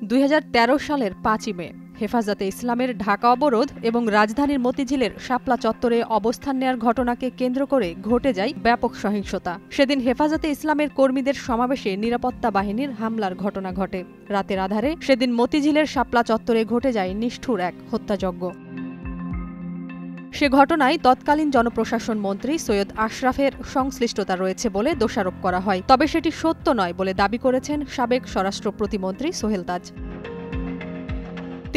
২০১৩ সালের ৫ই মে হেফাজতে ইসলামের ঢাকা অবরোধ এবং রাজধানীর মতিঝিলের শাপলা চত্বরে অবস্থান নেয়ার ঘটনাকে কেন্দ্র করে ঘটে যায় ব্যাপক সহিংসতা। সেদিন হেফাজতে ইসলামের কর্মীদের সমাবেশে নিরাপত্তা বাহিনীর হামলার ঘটনা ঘটে। রাতের আধারে সেদিন মতিঝিলের শাপলা চত্বরে ঘটে যায় নিষ্ঠুর এক হত্যাযজ্ঞ। সে ঘটনায় তৎকালীন জনপ্রশাসন মন্ত্রী সৈয়দ আশরাফের সংশ্লিষ্টতা রয়েছে বলে দোষারোপ করা হয়, তবে সেটি সত্য নয় বলে দাবি করেছেন সাবেক স্বরাষ্ট্র প্রতিমন্ত্রী সোহেল তাজ।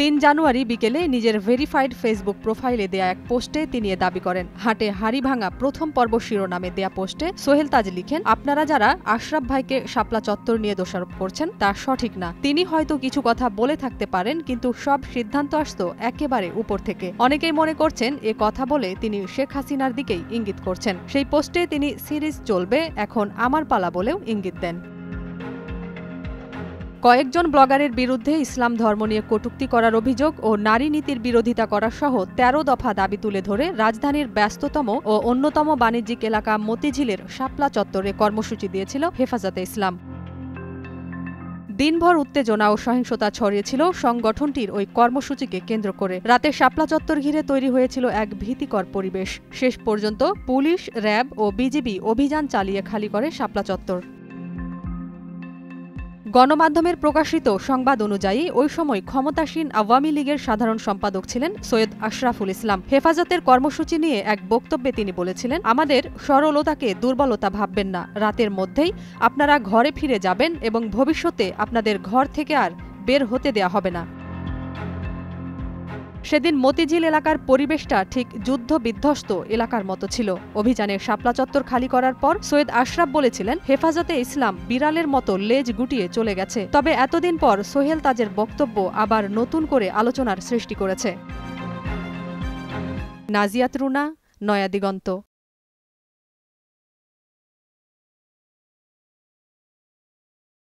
৩ জানুয়ারি বিকেলে নিজের ভেরিফাইড ফেসবুক প্রোফাইলে দেয়া এক পোস্টে তিনি এ দাবি করেন। হাটে হাড়ি ভাঙা প্রথম পর্ব শিরোনামে দেয়া পোস্টে সোহেল তাজ লিখেন, আপনারা যারা আশরাফ ভাইকে শাপলা চত্বর নিয়ে দোষারোপ করছেন তা সঠিক না। তিনি হয়তো কিছু কথা বলে থাকতে পারেন, কিন্তু সব সিদ্ধান্ত আসতো একেবারে উপর থেকে। অনেকেই মনে করছেন এ কথা বলে তিনি শেখ হাসিনার দিকেই ইঙ্গিত করছেন। সেই পোস্টে তিনি সিরিজ চলবে, এখন আমার পালা বলেও ইঙ্গিত দেন। কয়েকজন ব্লগারের বিরুদ্ধে ইসলাম ধর্ম নিয়ে কটূক্তি করার অভিযোগ ও নারী নীতির বিরোধিতা করা সহ ১৩ দফা দাবি তুলে ধরে রাজধানীর ব্যস্ততম ও অন্যতম বাণিজ্যিক এলাকা মতিঝিলের শাপলা চত্বরে কর্মসূচি দিয়েছিল হেফাজতে ইসলাম। দিনভর উত্তেজনা ও সহিংসতা ছড়িয়েছিল সংগঠনটির ওই কর্মসূচিকে কেন্দ্র করে। রাতে শাপলা চত্বর ঘিরে তৈরি হয়েছিল এক ভীতিকর পরিবেশ। শেষ পর্যন্ত পুলিশ, র্যাব ও বিজিবি অভিযান চালিয়ে খালি করে শাপলা চত্বর। গণমাধ্যমের প্রকাশিত সংবাদ অনুযায়ী ওই সময় ক্ষমতাসীন আওয়ামী লীগের সাধারণ সম্পাদক ছিলেন সৈয়দ আশরাফুল ইসলাম। হেফাজতের কর্মসূচি নিয়ে এক বক্তব্যে তিনি বলেছিলেন, আমাদের সরলতাকে দুর্বলতা ভাববেন না। রাতের মধ্যেই আপনারা ঘরে ফিরে যাবেন এবং ভবিষ্যতে আপনাদের ঘর থেকে আর বের হতে দেয়া হবে না। সেদিন মতিঝিল এলাকার পরিবেশটা ঠিক যুদ্ধ বিধ্বস্ত এলাকার মতো ছিল। অভিযানে শাপলা চত্বর খালি করার পর সৈয়দ আশরাফ বলেছিলেন, হেফাজতে ইসলাম বিড়ালের মতো লেজ গুটিয়ে চলে গেছে। তবে এতদিন পর সোহেল তাজের বক্তব্য আবার নতুন করে আলোচনার সৃষ্টি করেছে। নাজিয়াত রুনা, নয়া দিগন্ত।